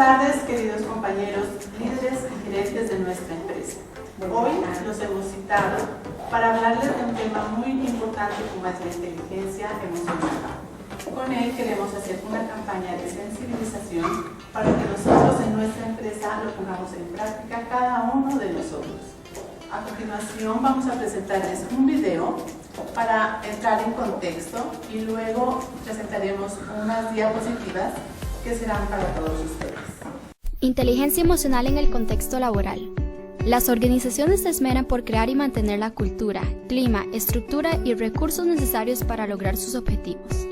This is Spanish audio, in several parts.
tardes, queridos compañeros, líderes y gerentes de nuestra empresa. Hoy los hemos citado para hablarles de un tema muy importante como es la inteligencia emocional. Con él queremos hacer una campaña de sensibilización para que nosotros en nuestra empresa lo pongamos en práctica cada uno de nosotros. A continuación vamos a presentarles un video para entrar en contexto y luego presentaremos unas diapositivas que serán para todos ustedes. Inteligencia emocional en el contexto laboral. Las organizaciones se esmeran por crear y mantener la cultura, clima, estructura y recursos necesarios para lograr sus objetivos.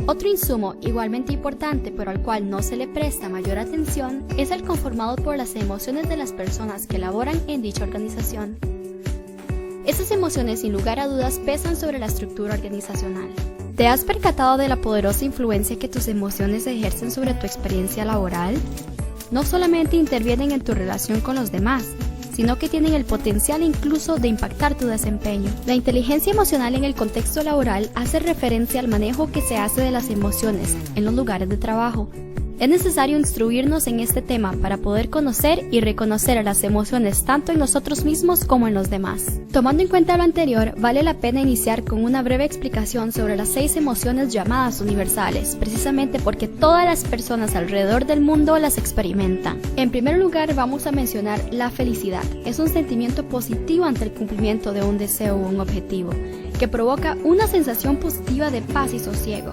Otro insumo igualmente importante, pero al cual no se le presta mayor atención, es el conformado por las emociones de las personas que laboran en dicha organización. Estas emociones, sin lugar a dudas, pesan sobre la estructura organizacional. ¿Te has percatado de la poderosa influencia que tus emociones ejercen sobre tu experiencia laboral? No solamente intervienen en tu relación con los demás, sino que tienen el potencial incluso de impactar tu desempeño. La inteligencia emocional en el contexto laboral hace referencia al manejo que se hace de las emociones en los lugares de trabajo. Es necesario instruirnos en este tema para poder conocer y reconocer las emociones tanto en nosotros mismos como en los demás. Tomando en cuenta lo anterior, vale la pena iniciar con una breve explicación sobre las 6 emociones llamadas universales, precisamente porque todas las personas alrededor del mundo las experimentan. En primer lugar, vamos a mencionar la felicidad. Es un sentimiento positivo ante el cumplimiento de un deseo o un objetivo, que provoca una sensación positiva de paz y sosiego.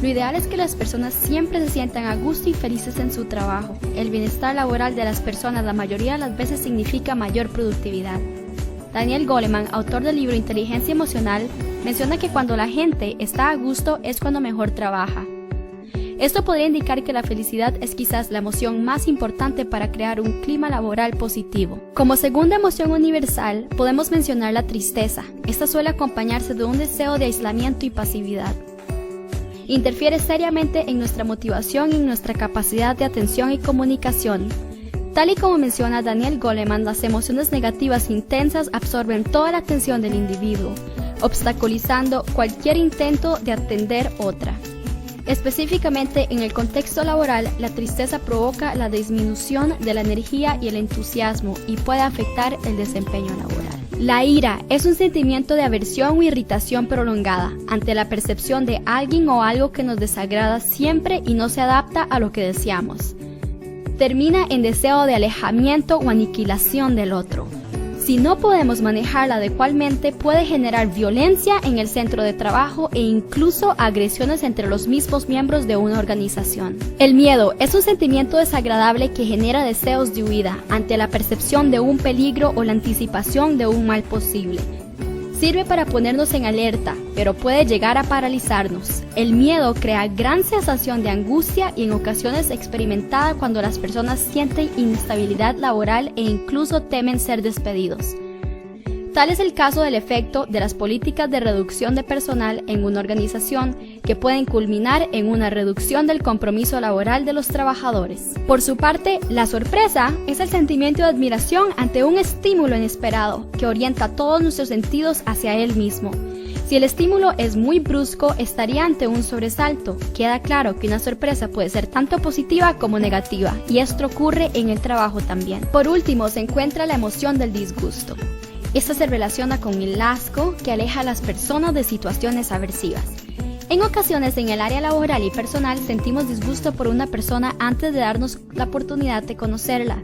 Lo ideal es que las personas siempre se sientan a gusto y felices en su trabajo. El bienestar laboral de las personas la mayoría de las veces significa mayor productividad. Daniel Goleman, autor del libro Inteligencia Emocional, menciona que cuando la gente está a gusto es cuando mejor trabaja. Esto podría indicar que la felicidad es quizás la emoción más importante para crear un clima laboral positivo. Como segunda emoción universal, podemos mencionar la tristeza. Esta suele acompañarse de un deseo de aislamiento y pasividad. Interfiere seriamente en nuestra motivación y en nuestra capacidad de atención y comunicación. Tal y como menciona Daniel Goleman, las emociones negativas intensas absorben toda la atención del individuo, obstaculizando cualquier intento de atender otra. Específicamente en el contexto laboral, la tristeza provoca la disminución de la energía y el entusiasmo y puede afectar el desempeño laboral. La ira es un sentimiento de aversión o irritación prolongada ante la percepción de alguien o algo que nos desagrada siempre y no se adapta a lo que deseamos. Termina en deseo de alejamiento o aniquilación del otro. Si no podemos manejarla adecuadamente, puede generar violencia en el centro de trabajo e incluso agresiones entre los mismos miembros de una organización. El miedo es un sentimiento desagradable que genera deseos de huida ante la percepción de un peligro o la anticipación de un mal posible. Sirve para ponernos en alerta, pero puede llegar a paralizarnos. El miedo crea gran sensación de angustia y en ocasiones experimentada cuando las personas sienten inestabilidad laboral e incluso temen ser despedidos. Tal es el caso del efecto de las políticas de reducción de personal en una organización que pueden culminar en una reducción del compromiso laboral de los trabajadores. Por su parte, la sorpresa es el sentimiento de admiración ante un estímulo inesperado que orienta todos nuestros sentidos hacia él mismo. Si el estímulo es muy brusco, estaría ante un sobresalto. Queda claro que una sorpresa puede ser tanto positiva como negativa, y esto ocurre en el trabajo también. Por último, se encuentra la emoción del disgusto. Esta se relaciona con el asco que aleja a las personas de situaciones aversivas. En ocasiones en el área laboral y personal sentimos disgusto por una persona antes de darnos la oportunidad de conocerla.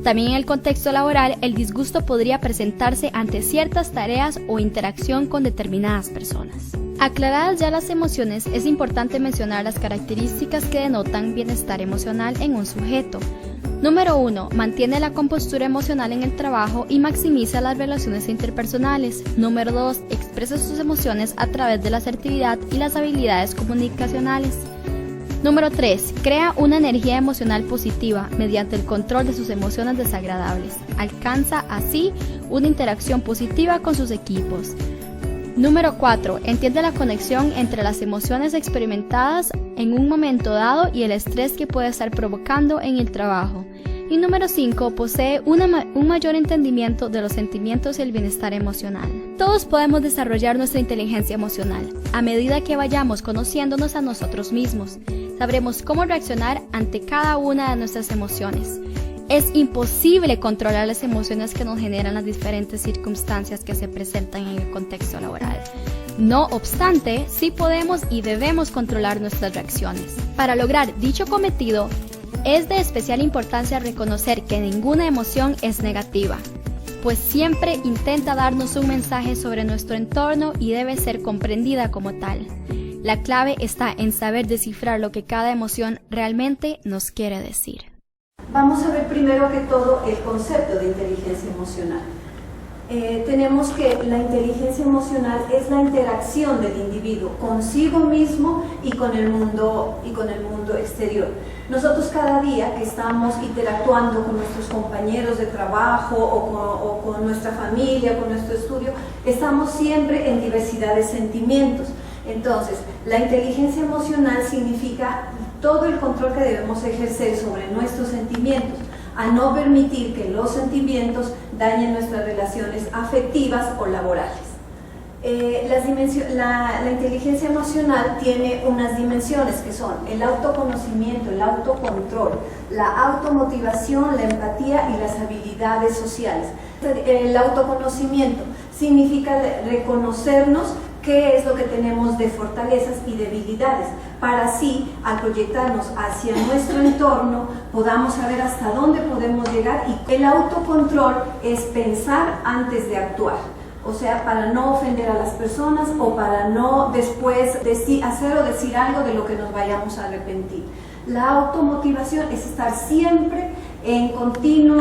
También en el contexto laboral el disgusto podría presentarse ante ciertas tareas o interacción con determinadas personas. Aclaradas ya las emociones, es importante mencionar las características que denotan bienestar emocional en un sujeto. Número 1. Mantiene la compostura emocional en el trabajo y maximiza las relaciones interpersonales. Número 2. Expresa sus emociones a través de la asertividad y las habilidades comunicacionales. Número 3. Crea una energía emocional positiva mediante el control de sus emociones desagradables. Alcanza así una interacción positiva con sus equipos. Número 4. Entiende la conexión entre las emociones experimentadas en un momento dado y el estrés que puede estar provocando en el trabajo. Y número 5. Posee un mayor entendimiento de los sentimientos y el bienestar emocional. Todos podemos desarrollar nuestra inteligencia emocional a medida que vayamos conociéndonos a nosotros mismos. sabremos cómo reaccionar ante cada una de nuestras emociones. Es imposible controlar las emociones que nos generan las diferentes circunstancias que se presentan en el contexto laboral. No obstante, sí podemos y debemos controlar nuestras reacciones. Para lograr dicho cometido, es de especial importancia reconocer que ninguna emoción es negativa, pues siempre intenta darnos un mensaje sobre nuestro entorno y debe ser comprendida como tal. La clave está en saber descifrar lo que cada emoción realmente nos quiere decir. Vamos a ver primero que todo el concepto de inteligencia emocional. Tenemos que la inteligencia emocional es la interacción del individuo consigo mismo y con el mundo exterior. Nosotros cada día que estamos interactuando con nuestros compañeros de trabajo o con nuestra familia, con nuestro estudio, estamos siempre en diversidad de sentimientos. Entonces, la inteligencia emocional significa todo el control que debemos ejercer sobre nuestros sentimientos, a no permitir que los sentimientos dañen nuestras relaciones afectivas o laborales. La inteligencia emocional tiene unas dimensiones que son el autoconocimiento, el autocontrol, la automotivación, la empatía y las habilidades sociales. El autoconocimiento significa reconocernos qué es lo que tenemos de fortalezas y debilidades, para así, al proyectarnos hacia nuestro entorno, podamos saber hasta dónde podemos llegar. Y el autocontrol es pensar antes de actuar, o sea, para no ofender a las personas o para no después hacer o decir algo de lo que nos vayamos a arrepentir. La automotivación es estar siempre en continuo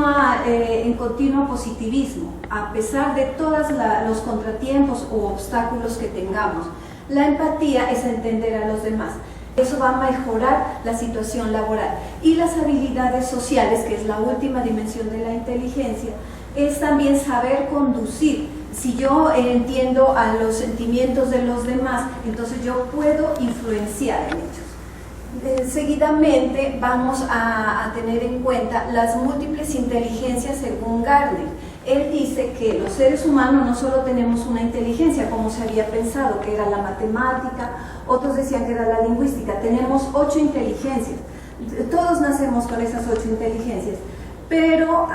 positivismo, a pesar de todos los contratiempos u obstáculos que tengamos. La empatía es entender a los demás. Eso va a mejorar la situación laboral. Y las habilidades sociales, que es la última dimensión de la inteligencia, es también saber conducir. Si yo entiendo a los sentimientos de los demás, entonces yo puedo influenciar en ellos. Seguidamente vamos a tener en cuenta las múltiples inteligencias según Gardner. Él dice que los seres humanos no solo tenemos una inteligencia, como se había pensado, que era la matemática, otros decían que era la lingüística, tenemos 8 inteligencias. Todos nacemos con esas 8 inteligencias, pero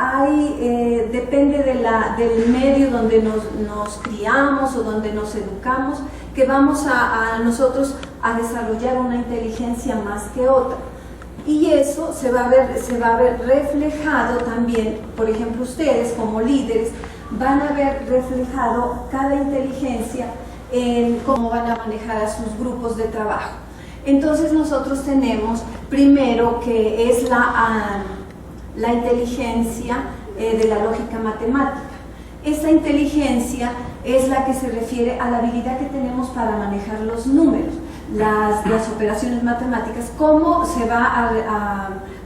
depende del medio donde nos criamos o donde nos educamos, que vamos a nosotros a desarrollar una inteligencia más que otra. Y eso se va a ver reflejado también, por ejemplo, ustedes como líderes van a ver reflejado cada inteligencia en cómo van a manejar a sus grupos de trabajo. Entonces nosotros tenemos primero que es la inteligencia de la lógica matemática. Esta inteligencia es la que se refiere a la habilidad que tenemos para manejar los números, las operaciones matemáticas, cómo se va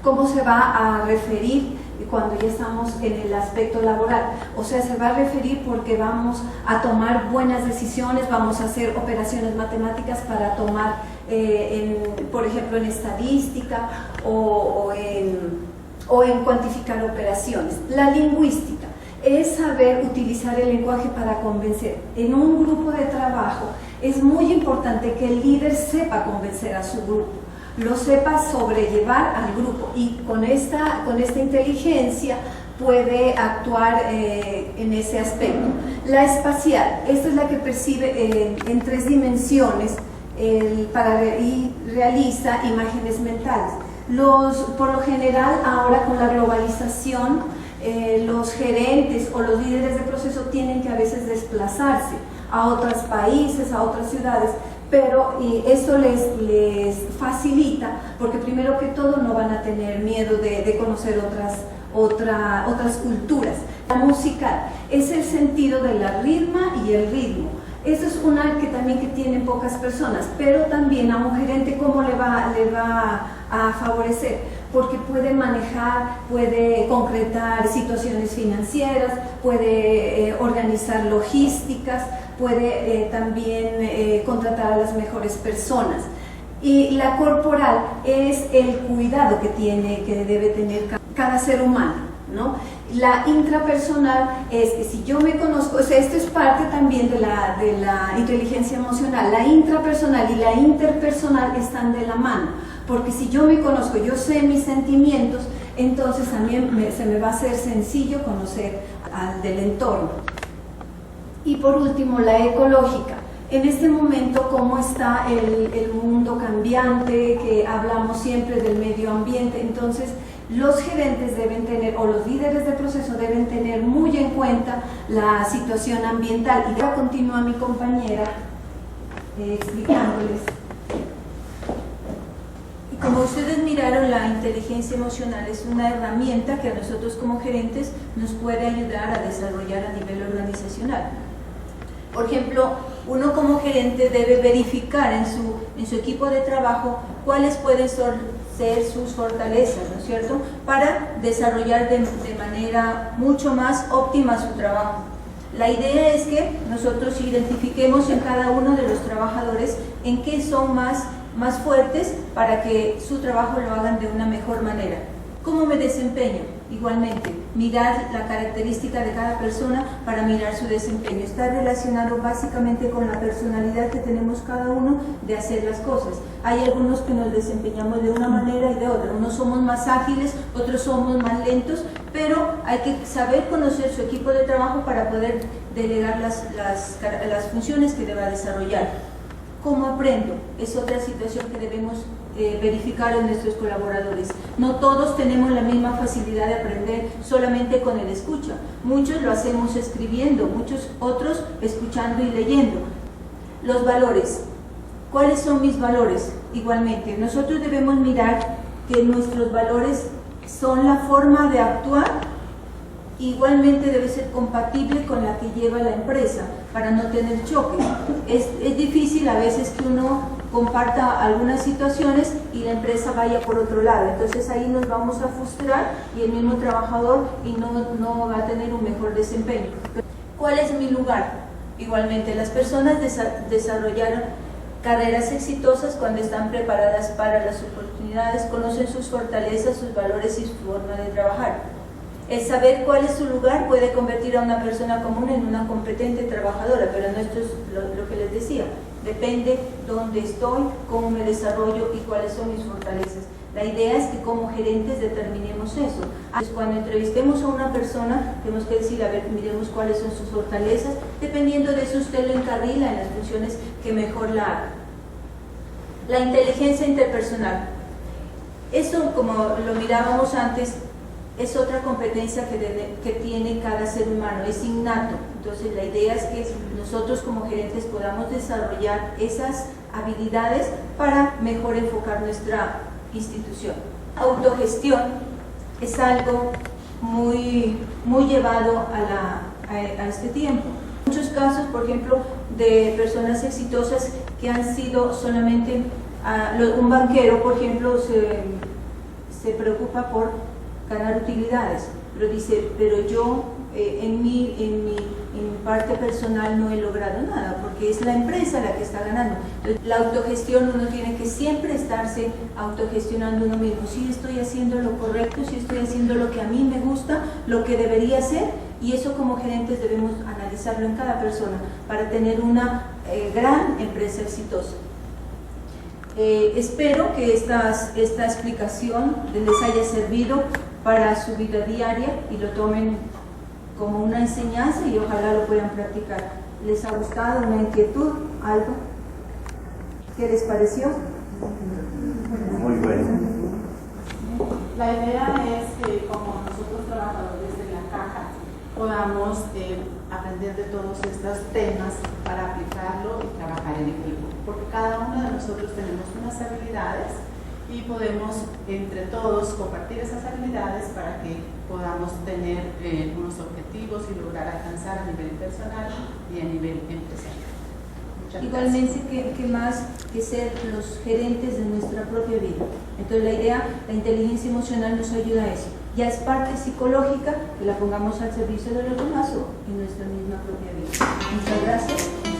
a referir cuando ya estamos en el aspecto laboral. O sea, se va a referir porque vamos a tomar buenas decisiones, vamos a hacer operaciones matemáticas para tomar, por ejemplo, en estadística o en cuantificar operaciones. La lingüística es saber utilizar el lenguaje para convencer. En un grupo de trabajo es muy importante que el líder sepa convencer a su grupo, lo sepa sobrellevar al grupo, y con esta inteligencia puede actuar en ese aspecto. La espacial, esta es la que percibe en 3 dimensiones y realiza imágenes mentales. Por lo general, ahora con la globalización, los gerentes o los líderes de proceso tienen que a veces desplazarse a otros países, a otras ciudades, pero esto les facilita, porque primero que todo no van a tener miedo de conocer otras culturas. La musical es el sentido de la ritma y el ritmo. Eso es una que tienen pocas personas, pero también a un gerente cómo le va a favorecer, porque puede manejar, puede concretar situaciones financieras, puede organizar logísticas, puede también contratar a las mejores personas. Y la corporal es el cuidado que debe tener cada ser humano, ¿no? La intrapersonal es que si yo me conozco, o sea, esto es parte también de la inteligencia emocional. La intrapersonal y la interpersonal están de la mano, porque si yo me conozco, yo sé mis sentimientos, entonces también se me va a hacer sencillo conocer al del entorno. Y por último, la ecológica. En este momento, cómo está el mundo cambiante, que hablamos siempre del medio ambiente, entonces los gerentes deben tener, o los líderes de proceso deben tener muy en cuenta la situación ambiental. Y ya continúa mi compañera explicándoles. Y como ustedes miraron, la inteligencia emocional es una herramienta que a nosotros como gerentes nos puede ayudar a desarrollar a nivel organizacional. Por ejemplo, uno como gerente debe verificar en su equipo de trabajo cuáles pueden ser sus fortalezas, ¿no es cierto?, para desarrollar de manera mucho más óptima su trabajo. La idea es que nosotros identifiquemos en cada uno de los trabajadores en qué son más fuertes para que su trabajo lo hagan de una mejor manera. ¿Cómo me desempeño? Igualmente, mirar la característica de cada persona para mirar su desempeño. Está relacionado básicamente con la personalidad que tenemos cada uno de hacer las cosas. Hay algunos que nos desempeñamos de una manera y de otra. Unos somos más ágiles, otros somos más lentos, pero hay que saber conocer su equipo de trabajo para poder delegar las funciones que deba desarrollar. ¿Cómo aprendo? Es otra situación que debemos verificar en nuestros colaboradores. No todos tenemos la misma facilidad de aprender solamente con el escucha. Muchos lo hacemos escribiendo, muchos otros escuchando y leyendo. Los valores. ¿Cuáles son mis valores? Igualmente, nosotros debemos mirar que nuestros valores son la forma de actuar. Igualmente debe ser compatible con la que lleva la empresa para no tener choques. Es difícil a veces que uno comparta algunas situaciones y la empresa vaya por otro lado. Entonces ahí nos vamos a frustrar y el mismo trabajador no va a tener un mejor desempeño. ¿Cuál es mi lugar? Igualmente, las personas desarrollaron carreras exitosas cuando están preparadas para las oportunidades, conocen sus fortalezas, sus valores y su forma de trabajar. El saber cuál es su lugar puede convertir a una persona común en una competente trabajadora, pero no esto es lo que les decía. Depende dónde estoy, cómo me desarrollo y cuáles son mis fortalezas. La idea es que como gerentes determinemos eso. Cuando entrevistemos a una persona, tenemos que decir, a ver, miremos cuáles son sus fortalezas, dependiendo de eso usted lo encarrila en las funciones que mejor la haga. La inteligencia interpersonal. Eso, como lo mirábamos antes, es otra competencia que tiene cada ser humano, es innato. Entonces la idea es que nosotros como gerentes podamos desarrollar esas habilidades para mejor enfocar nuestra institución. Autogestión es algo muy llevado a este tiempo. Muchos casos, por ejemplo, de personas exitosas que han sido solamente, un banquero, por ejemplo, se preocupa por ganar utilidades, pero dice, pero yo en mi parte personal no he logrado nada, porque es la empresa la que está ganando. Entonces, la autogestión, uno tiene que siempre estarse autogestionando uno mismo, si estoy haciendo lo correcto, si estoy haciendo lo que a mí me gusta, lo que debería hacer, y eso como gerentes debemos analizarlo en cada persona para tener una gran empresa exitosa. Espero que esta explicación les haya servido para su vida diaria y lo tomen como una enseñanza y ojalá lo puedan practicar. ¿Les ha gustado? ¿Una inquietud? ¿Algo? ¿Qué les pareció? Muy bueno. La idea es que como nosotros trabajadores de la caja podamos aprender de todos estos temas para aplicarlo y trabajar en equipo, porque cada uno de nosotros tenemos unas habilidades y podemos entre todos compartir esas habilidades para que podamos tener unos objetivos y lograr alcanzar a nivel personal y a nivel empresarial. Igualmente que más que ser los gerentes de nuestra propia vida. Entonces la idea, la inteligencia emocional nos ayuda a eso. Ya es parte psicológica que la pongamos al servicio de los demás o en nuestra misma propia vida. Muchas gracias.